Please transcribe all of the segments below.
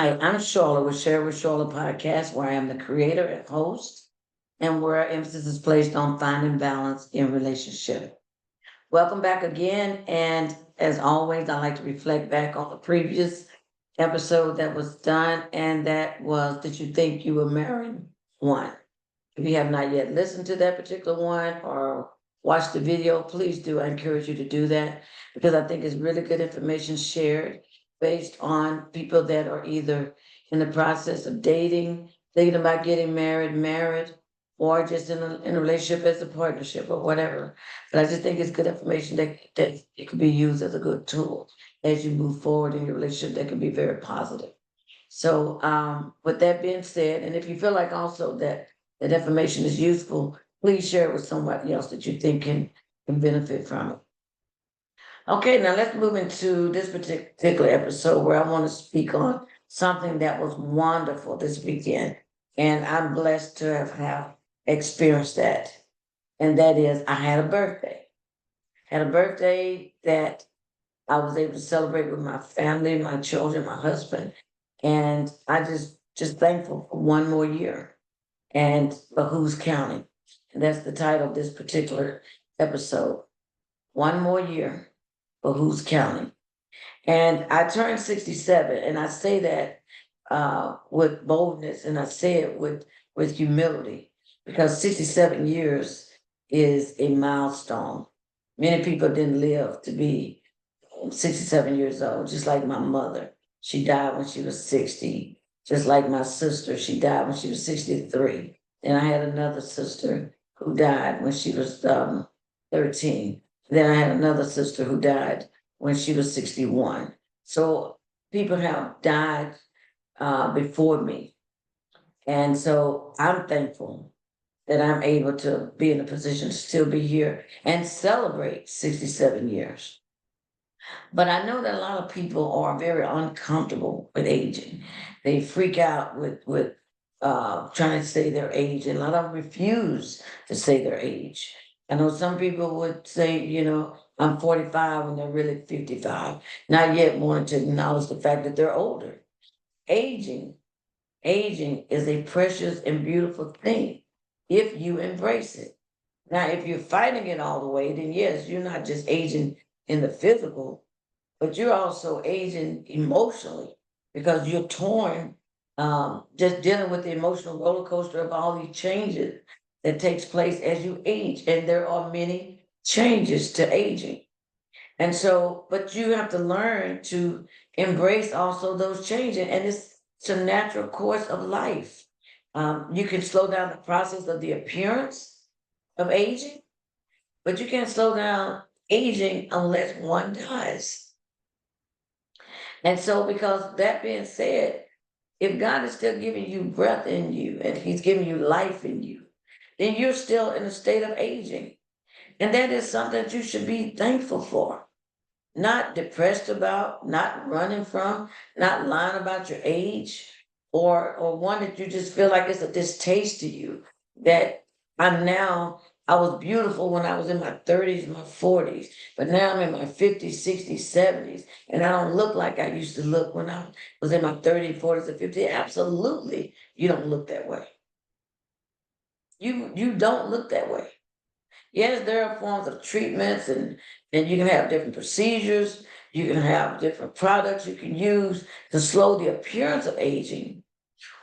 Hi, I'm Charlotte with Share with Charlotte podcast, where I am the creator and host, and where emphasis is placed on finding balance in relationship. Welcome back again, and as always, I like to reflect back on the previous episode that was done, and that was Did You Think You Were Marrying One? If you have not yet listened to that particular one or watched the video, please do. I encourage you to do that because I think it's really good information shared based on people that are either in the process of dating, thinking about getting married, or just in a relationship as a partnership or whatever. But I just think it's good information that it can be used as a good tool as you move forward in your relationship that can be very positive. So with that being said, and if you feel like also that information is useful, please share it with somebody else that you think can benefit from it. Okay, now let's move into this particular episode where I want to speak on something that was wonderful this weekend. And I'm blessed to have experienced that. And that is I had a birthday. Had a birthday that I was able to celebrate with my family, my children, my husband. And I just thankful for one more year and but who's counting? And that's the title of this particular episode. One more year, but who's counting? And I turned 67, and I say that with boldness, and I say it with humility, because 67 years is a milestone. Many people didn't live to be 67 years old, just like my mother. She died when she was 60, just like my sister. She died when she was 63. And I had another sister who died when she was 13. Then I had another sister who died when she was 61. So people have died before me. And so I'm thankful that I'm able to be in a position to still be here and celebrate 67 years. But I know that a lot of people are very uncomfortable with aging. They freak out with trying to say their age, and a lot of them refuse to say their age. I know some people would say, I'm 45 when they're really 55, not yet wanting to acknowledge the fact that they're older. Aging, aging is a precious and beautiful thing if you embrace it. Now, if you're fighting it all the way, then yes, you're not just aging in the physical, but you're also aging emotionally because you're torn, just dealing with the emotional roller coaster of all these changes that takes place as you age. And there are many changes to aging. And so, but you have to learn to embrace also those changes. And it's a natural course of life. You can slow down the process of the appearance of aging, but you can't slow down aging unless one dies. And so, because that being said, if God is still giving you breath in you and He's giving you life in you, then you're still in a state of aging. And that is something that you should be thankful for, not depressed about, not running from, not lying about your age, or one that you just feel like it's a distaste to you. That I was beautiful when I was in my 30s, my 40s, but now I'm in my 50s, 60s, 70s, and I don't look like I used to look when I was in my 30s, 40s, and 50s. Absolutely, you don't look that way. You don't look that way. Yes, there are forms of treatments and you can have different procedures, you can have different products you can use to slow the appearance of aging,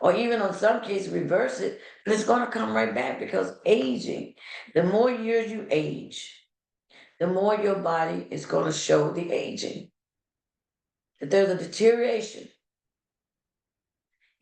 or even in some cases reverse it, but it's going to come right back because aging, the more years you age, the more your body is going to show the aging. That there's a deterioration,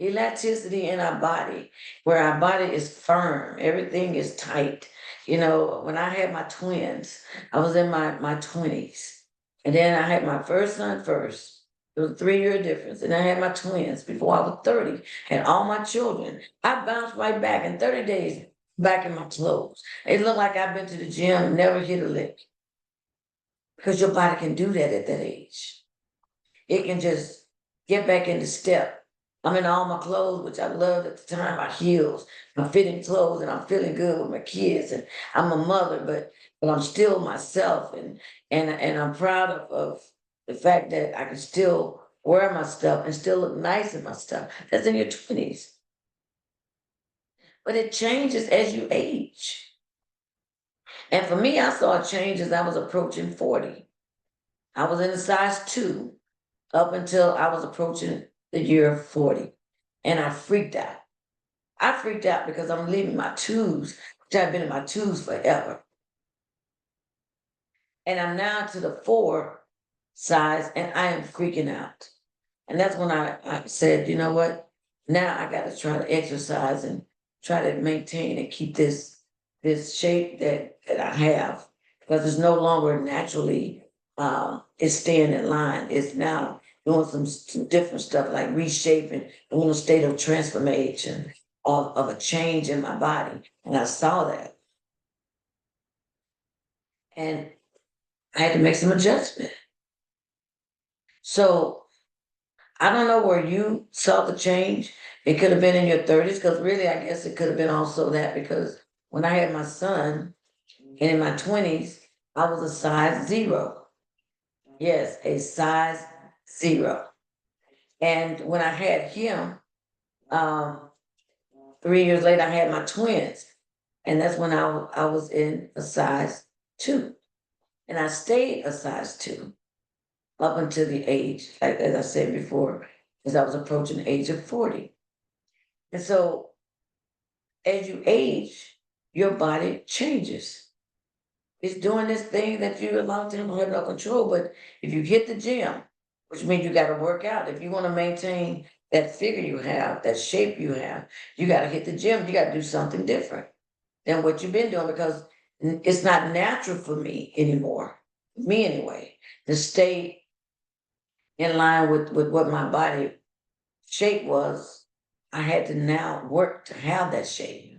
elasticity in our body, where our body is firm, everything is tight. When I had my twins, I was in my 20s. And then I had my first son first. It was a 3-year difference. And I had my twins before I was 30, had all my children. I bounced right back in 30 days, back in my clothes. It looked like I've been to the gym and never hit a lick. Because your body can do that at that age. It can just get back into step. I'm in all my clothes, which I loved at the time, my heels, my fitting clothes, and I'm feeling good with my kids. And I'm a mother, but I'm still myself, and I'm proud of the fact that I can still wear my stuff, and still look nice in my stuff. That's in your 20s. But it changes as you age. And for me, I saw a change as I was approaching 40. I was in a size 2 up until I was approaching the year of 40. And I freaked out. I freaked out because I'm leaving my twos, which I've been in my twos forever. And I'm now to the 4 size and I am freaking out. And that's when I said, you know what? Now I got to try to exercise and try to maintain and keep this shape that I have, because it's no longer naturally it's staying in line. It's now doing some different stuff like reshaping, doing a state of transformation of a change in my body. And I saw that. And I had to make some adjustment. So I don't know where you saw the change. It could have been in your 30s, because really, I guess it could have been also that, because when I had my son and in my 20s, I was a size 0. Yes, a size 0. And when I had him, um, 3 years later, I had my twins. And that's when I was in a size 2. And I stayed a size 2 up until the age, like as I said before, as I was approaching the age of 40. And so as you age, your body changes. It's doing this thing that you a lot of times don't have no control. But if you hit the gym, which means you got to work out. If you want to maintain that figure you have, that shape you have, you got to hit the gym. You got to do something different than what you've been doing, because it's not natural for me anymore, me anyway, to stay in line with what my body shape was. I had to now work to have that shape.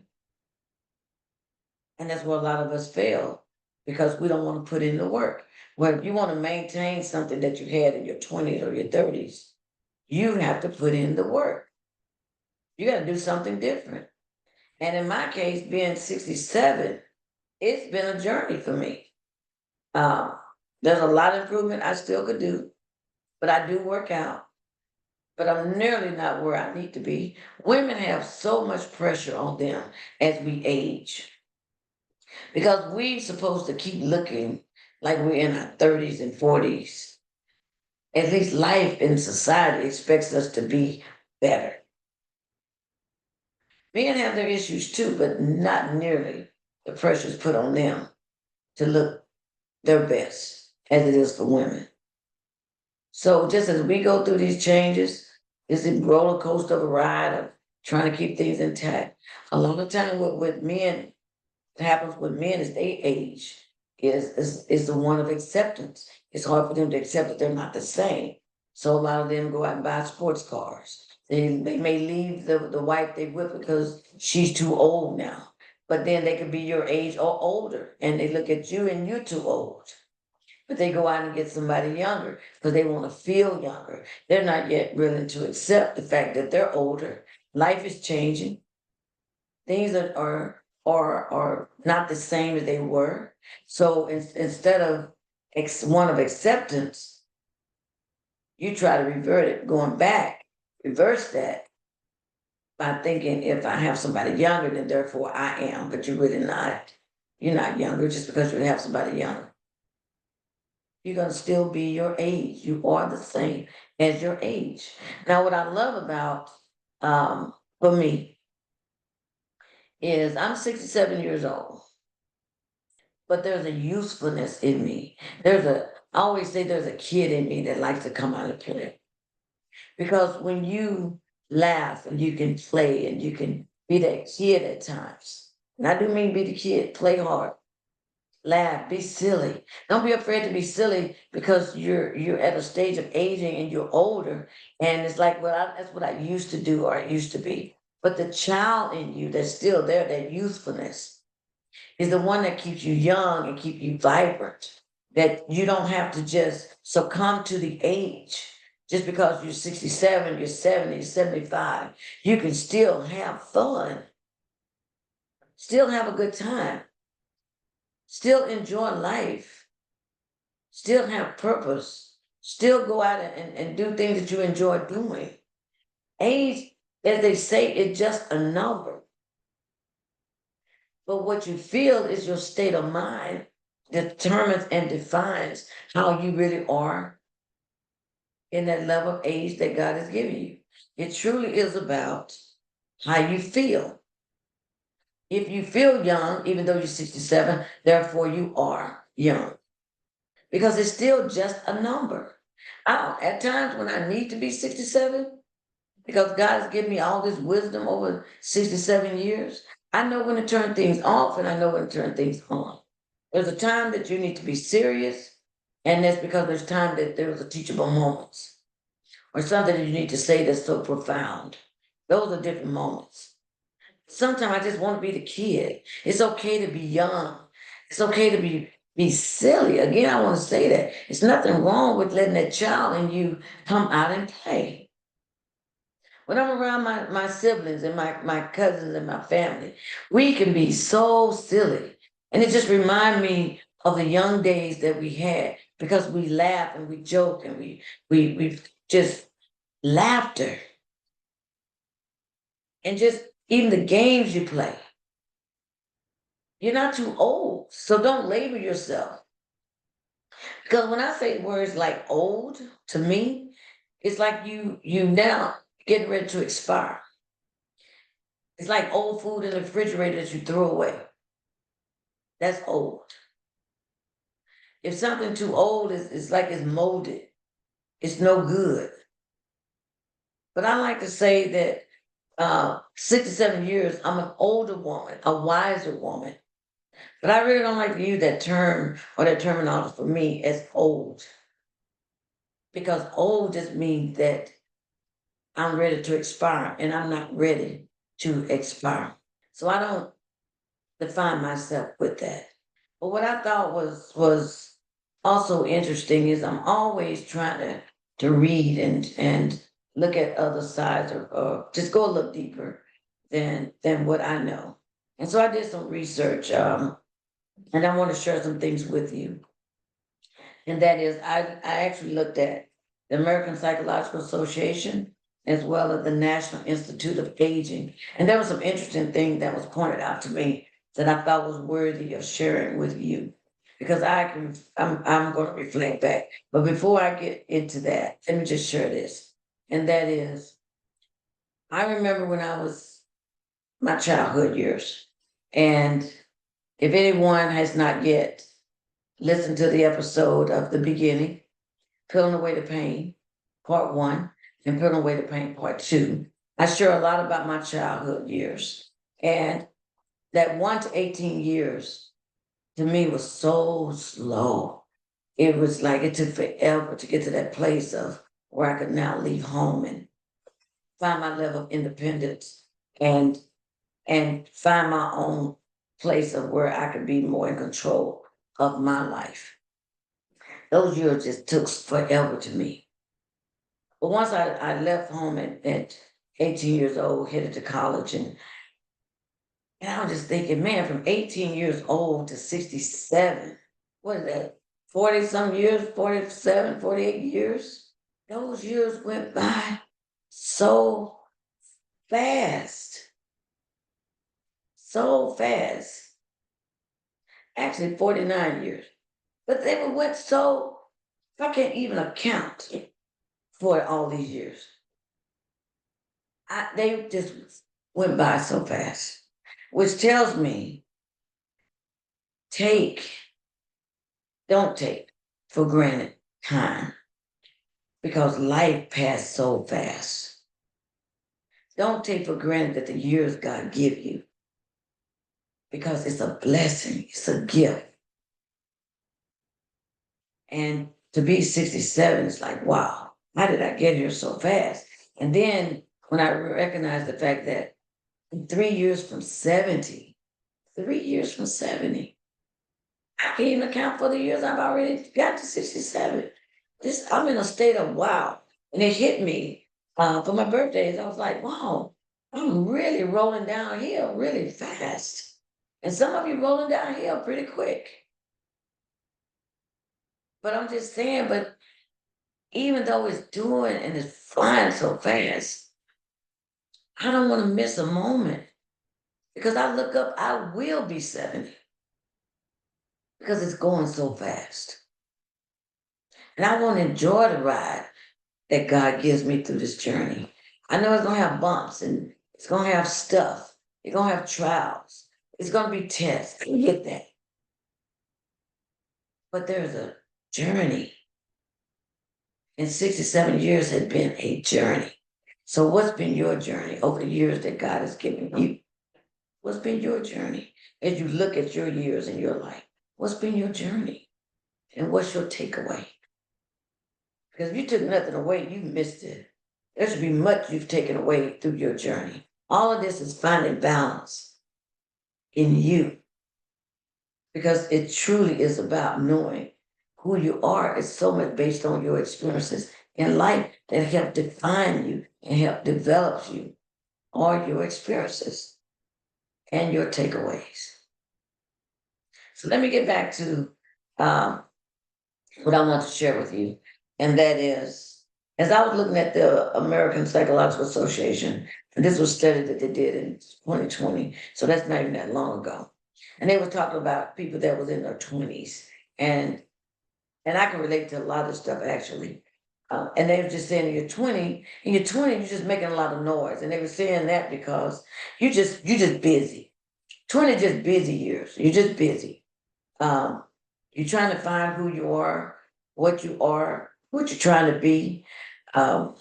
And that's where a lot of us fail, because we don't want to put in the work. Well, if you want to maintain something that you had in your 20s or your 30s, you have to put in the work. You got to do something different. And in my case, being 67, it's been a journey for me. Um, there's a lot of improvement I still could do, but I do work out. But I'm nearly not where I need to be. Women have so much pressure on them as we age, because we're supposed to keep looking like we're in our 30s and 40s. At least life in society expects us to be better. Men have their issues too, but not nearly the pressures put on them to look their best as it is for women. So just as we go through these changes, this roller coaster of a ride of trying to keep things intact, a lot of time with men, what happens with men as they age is the one of acceptance. It's hard for them to accept that they're not the same. So a lot of them go out and buy sports cars. They may leave the wife they with because she's too old now. But then they could be your age or older, and they look at you and you're too old. But they go out and get somebody younger because they want to feel younger. They're not yet willing to accept the fact that they're older. Life is changing. Things are not the same as they were. So instead of one of acceptance, you try to revert it, going back, reverse that by thinking, if I have somebody younger, then therefore I am, but you're really not. You're not younger just because you have somebody younger. You're going to still be your age. You are the same as your age. Now, what I love about, for me, is I'm 67 years old, but there's a usefulness in me. I always say there's a kid in me that likes to come out and play. Because when you laugh and you can play and you can be that kid at times, and I do mean be the kid, play hard, laugh, be silly. Don't be afraid to be silly, because you're at a stage of aging and you're older. And it's like, well, that's what I used to do, or I used to be. But the child in you that's still there, that youthfulness, is the one that keeps you young and keep you vibrant. That you don't have to just succumb to the age. Just because you're 67, you're 70, you're 75, you can still have fun, still have a good time, still enjoy life, still have purpose, still go out and do things that you enjoy doing. Age, as they say, is just a number. But what you feel is your state of mind determines and defines how you really are in that level of age that God has given you. It truly is about how you feel. If you feel young, even though you're 67, therefore you are young because it's still just a number. At times when I need to be 67, because God has given me all this wisdom over 67 years, I know when to turn things off and I know when to turn things on. There's a time that you need to be serious, and that's because there's time that there's a teachable moments or something that you need to say that's so profound. Those are different moments. Sometimes I just want to be the kid. It's okay to be young. It's okay to be silly. Again, I want to say that. It's nothing wrong with letting that child in you come out and play. When I'm around my siblings and my cousins and my family, we can be so silly. And it just reminds me of the young days that we had because we laugh and we joke and we just laughter and just even the games you play. You're not too old, so don't label yourself. Because when I say words like old, to me, it's like you now getting ready to expire. It's like old food in the refrigerator that you throw away. That's old. If something too old is it's like it's molded, it's no good. But I like to say that 67 years, I'm an older woman, a wiser woman. But I really don't like to use that term or that terminology for me as old. Because old just means that I'm ready to expire and I'm not ready to expire. So I don't define myself with that. But what I thought was also interesting is I'm always trying to read and look at other sides or just go a little deeper than what I know. And so I did some research, and I want to share some things with you. And that is, I actually looked at the American Psychological Association as well as the National Institute of Aging. And there was some interesting thing that was pointed out to me that I thought was worthy of sharing with you. Because I'm going to reflect back. But before I get into that, let me just share this. And that is, I remember when I was my childhood years. And if anyone has not yet listened to the episode of the beginning, Peeling Away the Pain, part one, and Peeling Away the Pain, part two. I share a lot about my childhood years. And that 1 to 18 years to me was so slow. It was like it took forever to get to that place of where I could now leave home and find my level of independence and find my own place of where I could be more in control of my life. Those years just took forever to me. But once I left home at 18 years old, headed to college, and I was just thinking, man, from 18 years old to 67, what is that? 40 some years, 47, 48 years? Those years went by so fast, so fast. Actually, 49 years. But they went so, I can't even account for all these years. They just went by so fast, which tells me take, don't take for granted time because life passed so fast. Don't take for granted that the years God give you because it's a blessing, it's a gift. And to be 67 is like, wow, how did I get here so fast? And then when I recognize the fact that 3 years from 70, 3 years from 70, I can't even account for the years I've already got to 67. I'm in a state of wow. And it hit me for my birthdays. I was like, wow, I'm really rolling downhill really fast. And some of you rolling downhill pretty quick. But I'm just saying, but even though it's doing and it's flying so fast, I don't want to miss a moment because I look up, I will be 70 because it's going so fast. And I want to enjoy the ride that God gives me through this journey. I know it's going to have bumps and it's going to have stuff. It's going to have trials. It's going to be tests. I get that. But there's a journey. And 67 years had been a journey. So what's been your journey over the years that God has given you? What's been your journey as you look at your years in your life? What's been your journey? And what's your takeaway? Because if you took nothing away, you missed it. There should be much you've taken away through your journey. All of this is finding balance in you because it truly is about knowing who you are. It's so much based on your experiences in life that help define you and help develop you, all your experiences and your takeaways. So let me get back to um, what I want to share with you, and that is, as I was looking at the American Psychological Association, and this was a study that they did in 2020, so that's not even that long ago, and they were talking about people that was in their 20s, and and I can relate to a lot of stuff actually. And they were just saying in your 20, you're just making a lot of noise. And they were saying that because you just busy. 20 just busy years. You're just busy. Um, you're trying to find who you are, what you're trying to be. Um,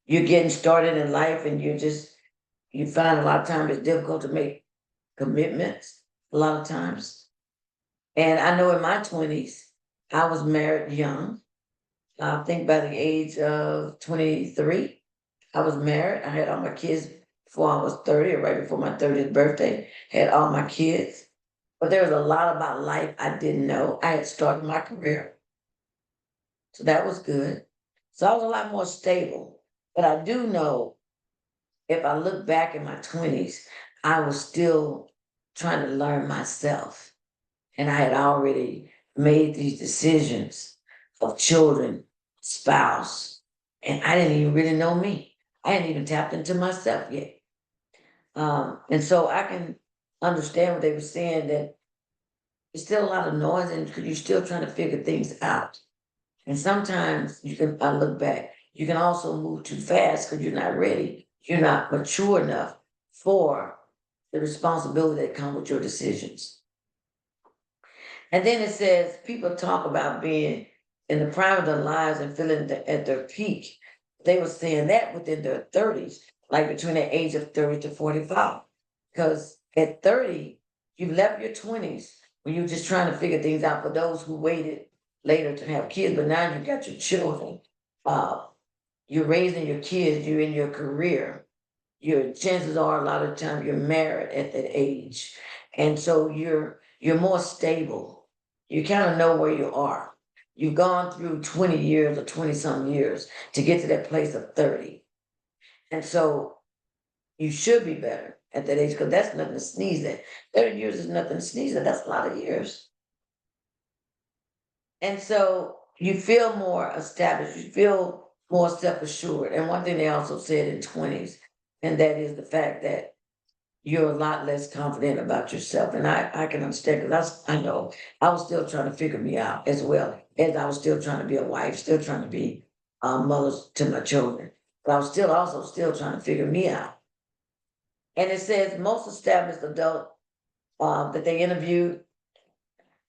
you're getting started in life and you find a lot of times it's difficult to make commitments a lot of times. And I know in my 20s, I was married young. I think by the age of 23, I was married. I had all my kids before I was 30 or right before my 30th birthday, had all my kids. But there was a lot about life I didn't know. I had started my career. So that was good. So I was a lot more stable. But I do know if I look back in my 20s, I was still trying to learn myself. And I had already made these decisions of children, spouse, and I didn't even really know me. I hadn't even tapped into myself yet. And so I can understand what they were saying that there's still a lot of noise and you're still trying to figure things out. And sometimes I look back, you can also move too fast because you're not ready. You're not mature enough for the responsibility that comes with your decisions. And then it says people talk about being in the prime of their lives and feeling at their peak. They were saying that within their 30s, like between the age of 30 to 45. Because at 30, you left your 20s when you were just trying to figure things out for those who waited later to have kids, but now you got your children. Uh, you're raising your kids, you're in your career. Your chances are a lot of time you're married at that age. And so you're more stable. You kind of know where you are. You've gone through 20 years or 20 some years to get to that place of 30. And so you should be better at that age because that's nothing to sneeze at. 30 years is nothing to sneeze at. That's a lot of years. And so you feel more established, you feel more self assured. And one thing they also said in 20s, and that is the fact that you're a lot less confident about yourself. And I can understand because I know I was still trying to figure me out as well as I was still trying to be a wife, still trying to be a mother to my children. But I was still also still trying to figure me out. And it says most established adult that they interviewed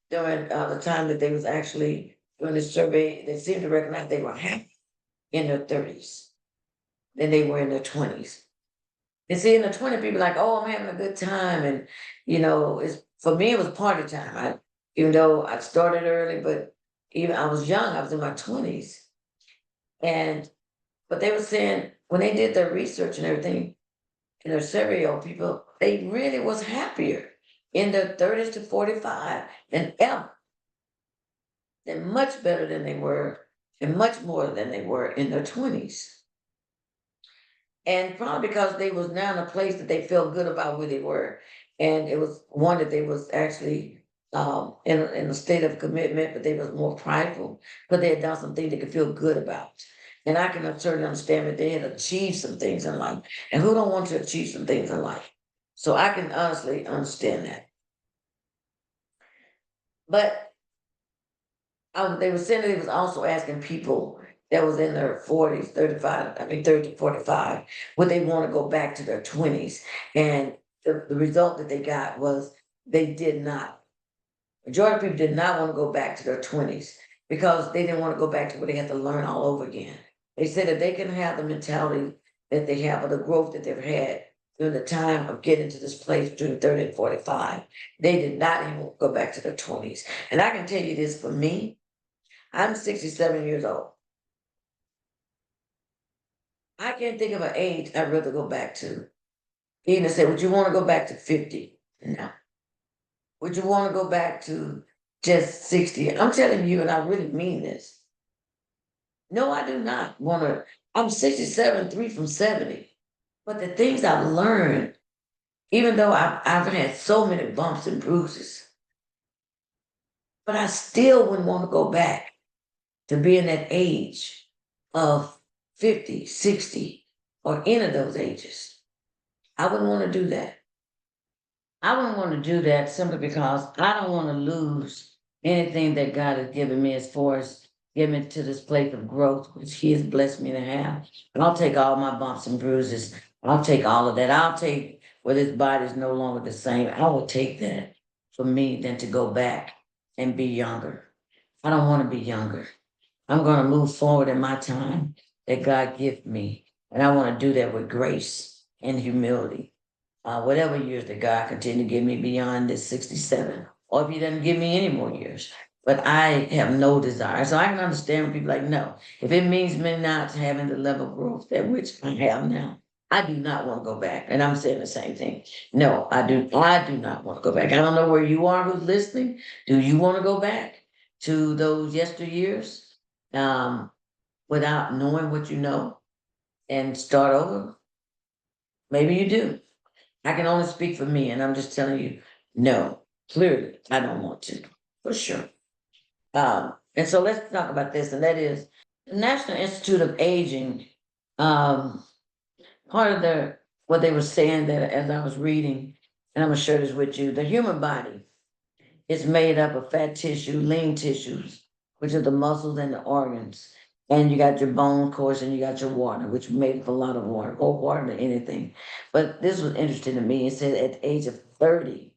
during the time that they was actually doing this survey, they seemed to recognize they were happy in their 30s than they were in their 20s. And see, in the 20, people like, oh, I'm having a good time. And, it's for me, it was party time. Even though I started early, but even I was young, I was in my 20s. And, but they were saying when they did their research and everything in their survey of people, they really was happier in their 30s to 45 than ever. They're much better than they were and much more than they were in their 20s. And probably because they was now in a place that they felt good about where they were. And it was one that they was actually in a state of commitment, but they was more prideful, but they had done something they could feel good about. And I can certainly understand that they had achieved some things in life. And who don't want to achieve some things in life? So I can honestly understand that. But they were saying that they was also asking people that was in their 40s, 35, I mean 30 to 45, would they want to go back to their 20s? And the result that they got was they did not. Majority of people did not want to go back to their 20s because they didn't want to go back to where they had to learn all over again. They said that they can have the mentality that they have or the growth that they've had during the time of getting to this place between 30 and 45. They did not even go back to their 20s. And I can tell you this for me, I'm 67 years old. I can't think of an age I'd rather go back to. Even say, would you want to go back to 50? No. Would you want to go back to just 60? I'm telling you, and I really mean this. No, I do not want to. I'm 67, 3 from 70. But the things I've learned, even though I've had so many bumps and bruises, but I still wouldn't want to go back to being that age of 50, 60, or any of those ages. I wouldn't want to do that. I wouldn't want to do that simply because I don't want to lose anything that God has given me as far as getting me to this place of growth, which He has blessed me to have. And I'll take all my bumps and bruises. I'll take all of that. I'll take where this body is no longer the same. I will take that for me than to go back and be younger. I don't want to be younger. I'm going to move forward in my time that God gives me. And I want to do that with grace and humility. Whatever years that God continue to give me beyond this 67, or if He doesn't give me any more years. But I have no desire. So I can understand when people like, no, if it means me not having the level of growth that which I have now, I do not want to go back. And I'm saying the same thing. No, I do not want to go back. I don't know where you are who's listening. Do you want to go back to those yesteryears? Without knowing what you know and start over? Maybe you do. I can only speak for me, and I'm just telling you, no, clearly, I don't want to, for sure. And so let's talk about this, and that is the National Institute of Aging. Um, Part of what they were saying that as I was reading, and I'm gonna share this with you, the human body is made up of fat tissue, lean tissues, which are the muscles and the organs. And you got your bone, of course, and you got your water, which made up a lot of water, more water than anything. But this was interesting to me. It said at the age of 30,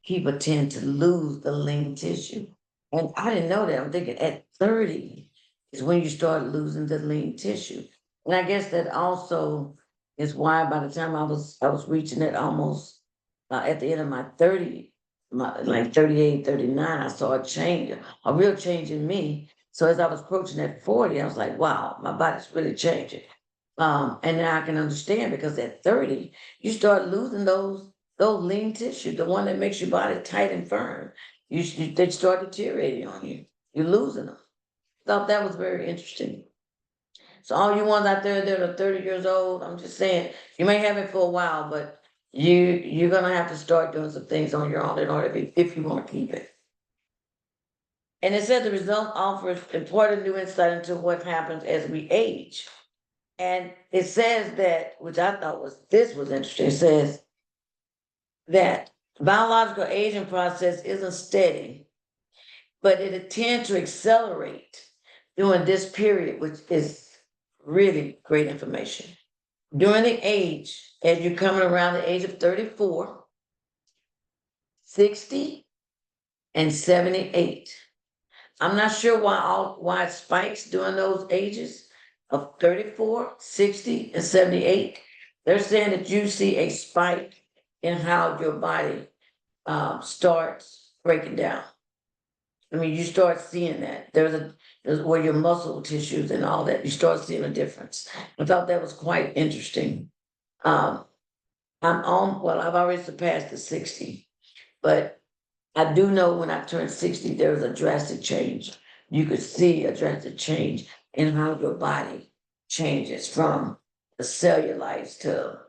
people tend to lose the lean tissue. And I didn't know that. I'm thinking at 30 is when you start losing the lean tissue. And I guess that also is why by the time I was reaching it almost at the end of my 30, like 38, 39, I saw a change, a real change in me. So as I was approaching that 40, I was like, wow, my body's really changing. And now I can understand because at 30, you start losing those lean tissue, the one that makes your body tight and firm. They start deteriorating on you. You're losing them. Thought that was very interesting. So all you ones out there that are 30 years old, I'm just saying, you may have it for a while, but you're gonna have to start doing some things on your own in order if you want to keep it. And it said the result offers important new insight into what happens as we age. And it says that, which I thought was interesting. It says that biological aging process isn't steady, but it tends to accelerate during this period, which is really great information. During the age, as you're coming around the age of 34, 60, and 78. I'm not sure why it spikes during those ages of 34, 60, and 78. They're saying that you see a spike in how your body starts breaking down. I mean, you start seeing that. There's where your muscle tissues and all that, you start seeing a difference. I thought that was quite interesting. Um, I've already surpassed the 60, but I do know when I turned 60, there was a drastic change. You could see a drastic change in how your body changes from the cellulites to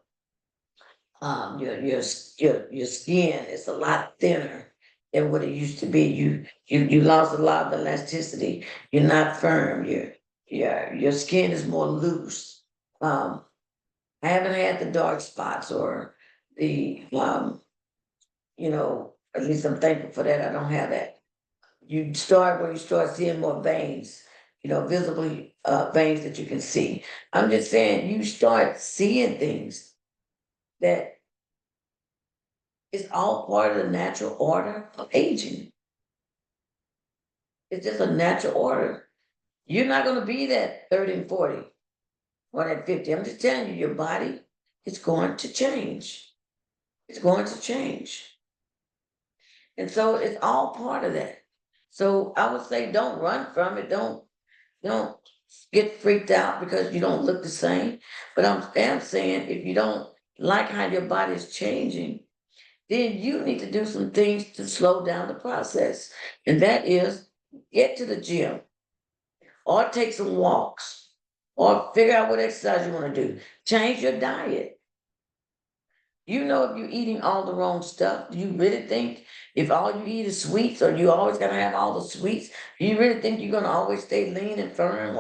your skin is a lot thinner. than what it used to be. You lost a lot of elasticity. You're not firm. Your skin is more loose. Um, I haven't had the dark spots or the at least I'm thankful for that. I don't have that. You start when you start seeing more veins, visibly veins that you can see. I'm just saying you start seeing things that is all part of the natural order of aging. It's just a natural order. You're not going to be that 30 and 40 or that 50. I'm just telling you, your body is going to change. It's going to change. And so it's all part of that. So I would say don't run from it. Don't get freaked out because you don't look the same. But I'm saying if you don't like how your body is changing, then you need to do some things to slow down the process. And that is get to the gym or take some walks or figure out what exercise you want to do. Change your diet. If you're eating all the wrong stuff, do you really think if all you eat is sweets or you always gonna have all the sweets, do you really think you're gonna always stay lean and firm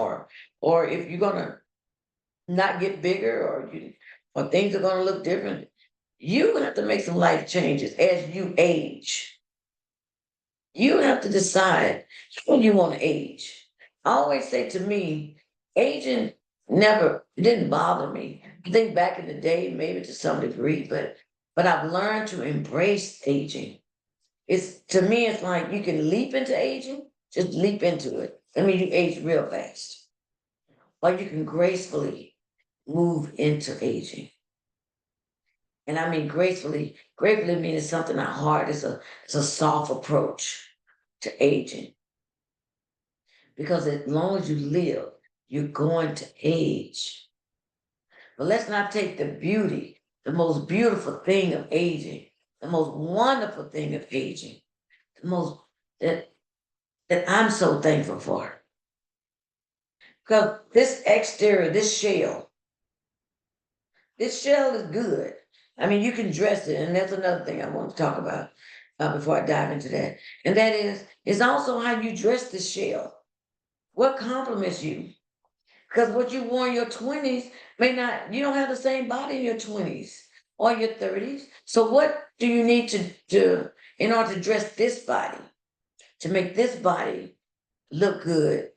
or if you're gonna not get bigger or things are gonna look different? You have to make some life changes as you age. You have to decide when you want to age. I always say to me, aging never it didn't bother me. I think back in the day, maybe to some degree, but I've learned to embrace aging. It's to me, it's like you can leap into aging, just leap into it. I mean, you age real fast, or you can gracefully move into aging. And I mean gracefully means something not hard. It's a soft approach to aging. Because as long as you live, you're going to age. But let's not take the beauty, the most beautiful thing of aging, the most wonderful thing of aging, the most that that I'm so thankful for. Because this shell is good. I mean, you can dress it, and that's another thing I want to talk about before I dive into that. And that is also how you dress the shell. What compliments you? Because what you wore in your 20s you don't have the same body in your 20s or your 30s. So what do you need to do in order to dress this body, to make this body look good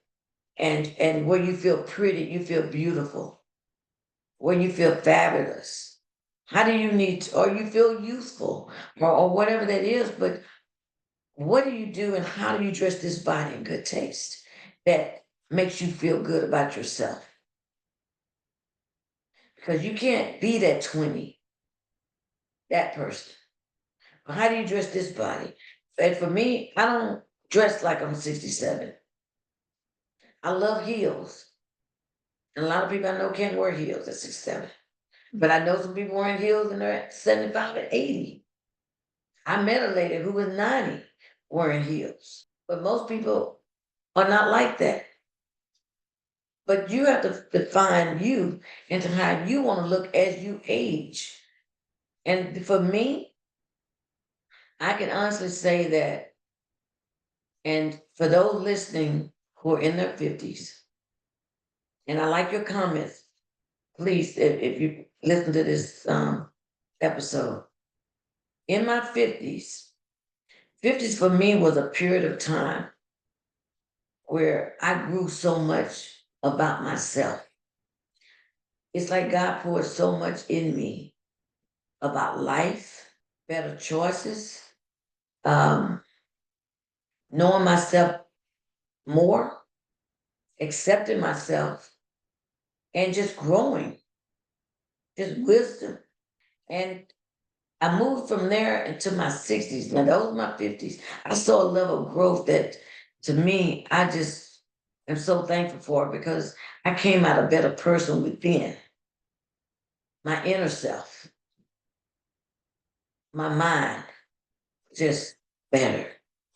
and where you feel pretty, you feel beautiful, where you feel fabulous? How do you or you feel youthful or whatever that is, but what do you do and how do you dress this body in good taste that makes you feel good about yourself? Because you can't be that 20, that person. But how do you dress this body? And for me, I don't dress like I'm 67. I love heels. And a lot of people I know can't wear heels at 67. But I know some people wearing heels and they're at 75 and 80. I met a lady who was 90 wearing heels. But most people are not like that. But you have to define you into how you want to look as you age. And for me, I can honestly say that, and for those listening who are in their 50s, and I like your comments, please, if you listen to this episode, in my 50s for me was a period of time where I grew so much about myself. It's like God poured so much in me about life, better choices, um, knowing myself more, accepting myself, and just growing, just wisdom. And I moved from there into my 60s. Now, those were my 50s. I saw a level of growth that, to me, I just am so thankful for because I came out a better person within my inner self, my mind, just better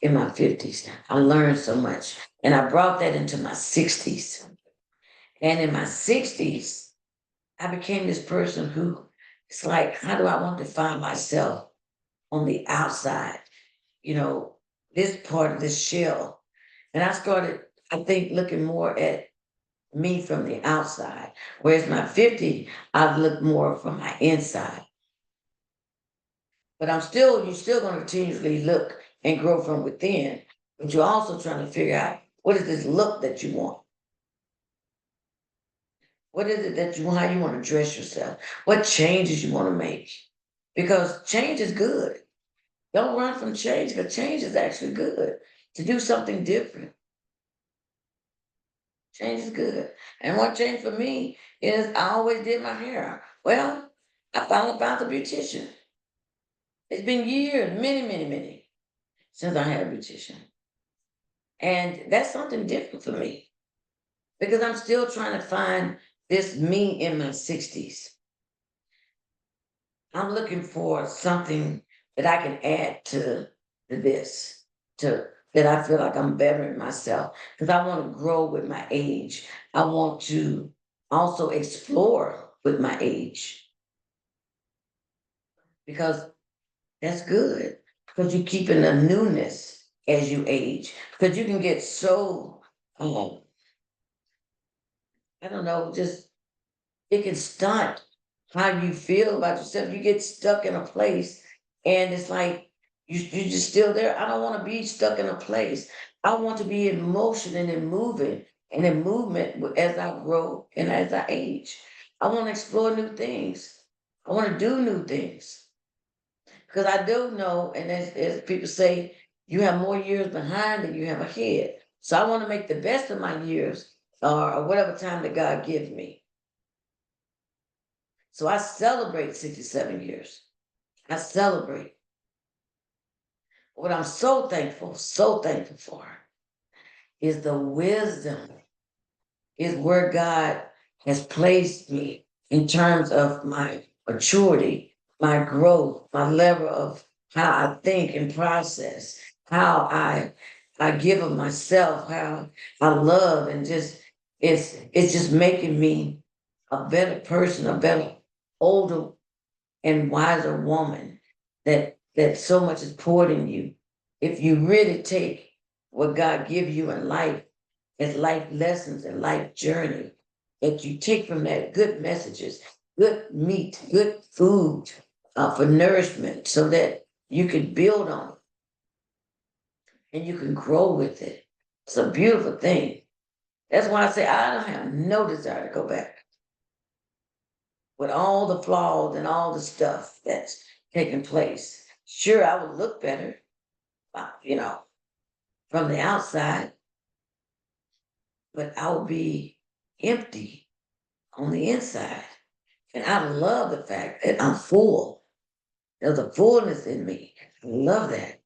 in my 50s. I learned so much. And I brought that into my 60s. And in my 60s, I became this person who it's like, how do I want to find myself on the outside? you know, this part of this shell. And I started, I think, looking more at me from the outside. Whereas my 50, I've looked more from my inside. But you're still going to continuously look and grow from within. But you're also trying to figure out what is this look that you want? What is it that you want, how you want to dress yourself? What changes you want to make? Because change is good. Don't run from change because change is actually good. To do something different, change is good. And one change for me is I always did my hair. Well, I finally found a beautician. It's been years, many, many, many, since I had a beautician. And that's something different for me because I'm still trying to find this me in my 60s. I'm looking for something that I can add to this, to that I feel like I'm bettering myself because I want to grow with my age. I want to also explore with my age because that's good because you're keeping a newness as you age because you can get so um, I don't know, just it can stunt how you feel about yourself. You get stuck in a place and it's like you're just still there. I don't want to be stuck in a place. I want to be in motion and in moving and in movement as I grow and as I age. I want to explore new things. I want to do new things because I do know, and as people say, you have more years behind than you have ahead. So I want to make the best of my years or whatever time that God gives me. So I celebrate 67 years. I celebrate. What I'm so thankful for is the wisdom, is where God has placed me in terms of my maturity, my growth, my level of how I think and process, how I give of myself, how I love, and just it's just making me a better person, a better older and wiser woman that so much is poured in you. If you really take what God gives you in life as life lessons and life journey, that you take from that good messages, good meat, good food for nourishment, so that you can build on it and you can grow with it. It's a beautiful thing. That's why I say I don't have no desire to go back with all the flaws and all the stuff that's taking place. Sure, I would look better, from the outside, but I would be empty on the inside. And I love the fact that I'm full. There's a fullness in me. I love that.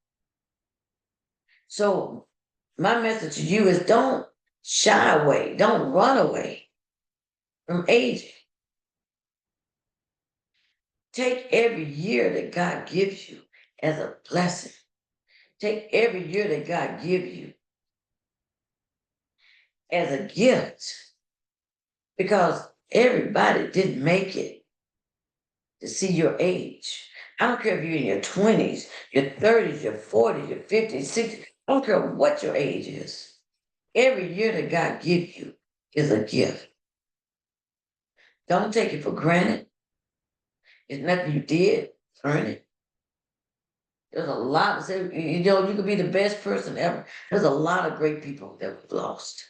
So, my message to you is don't shy away, don't run away from aging. Take every year that God gives you as a blessing. Take every year that God gives you as a gift because everybody didn't make it to see your age. I don't care if you're in your 20s, your 30s, your 40s, your 50s, 60s. I don't care what your age is. Every year that God gives you is a gift. Don't take it for granted. It's nothing you did, earn it. There's a lot, you could be the best person ever. There's a lot of great people that we've lost.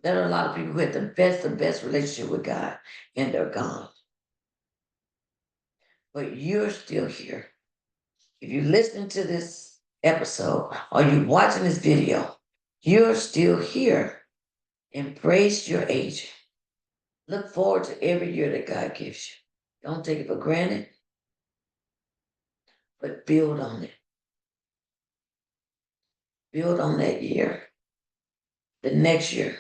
There are a lot of people who had the best relationship with God, and they're gone. But you're still here. If you're listening to this episode or you're watching this video, you're still here. Embrace your age. Look forward to every year that God gives you. Don't take it for granted, but build on it. Build on that year. The next year.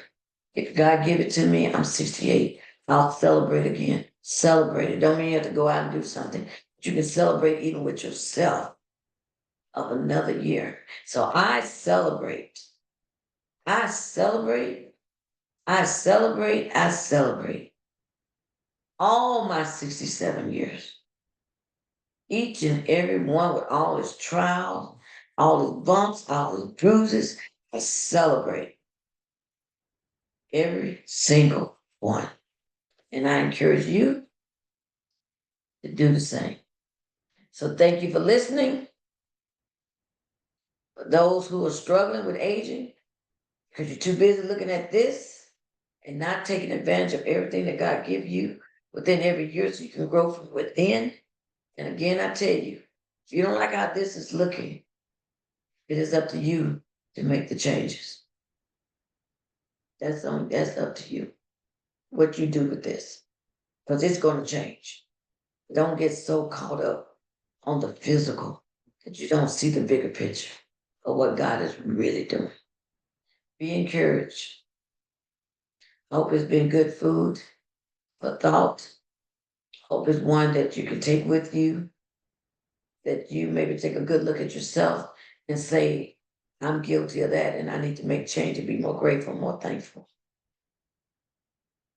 If God give it to me, I'm 68. I'll celebrate again. Celebrate it. Don't mean you have to go out and do something. But you can celebrate even with yourself of another year. So I celebrate. I celebrate. I celebrate. I celebrate all my 67 years. each and every one with all his trials, all his bumps, all his bruises. I celebrate every single one. And I encourage you to do the same. So thank you for listening. For those who are struggling with aging, because you're too busy looking at this and not taking advantage of everything that God give you within every year so you can grow from within. And again, I tell you, if you don't like how this is looking, it is up to you to make the changes. That's up to you. What you do with this. Because it's going to change. Don't get so caught up on the physical that you don't see the bigger picture of what God is really doing. Be encouraged. Hope it's been good food for thought. Hope is one that you can take with you, that you maybe take a good look at yourself and say, I'm guilty of that and I need to make change and be more grateful, more thankful.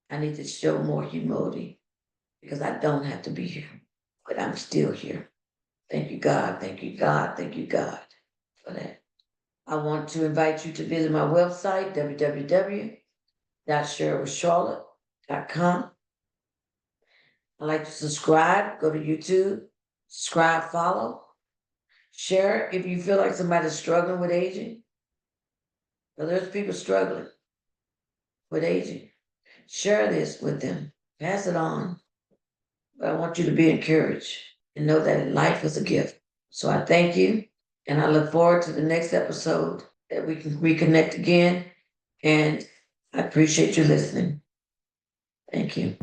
I need to show more humility because I don't have to be here, but I'm still here. Thank you, God. Thank you, God. Thank you, God, for that. I want to invite you to visit my website, www.sherwithcharlotte.com. I'd like to subscribe. Go to YouTube, subscribe, follow, share if you feel like somebody's struggling with aging. Well, there's people struggling with aging. Share this with them. Pass it on. But I want you to be encouraged and know that life is a gift. So I thank you, and I look forward to the next episode that we can reconnect again. And I appreciate you listening. Thank you.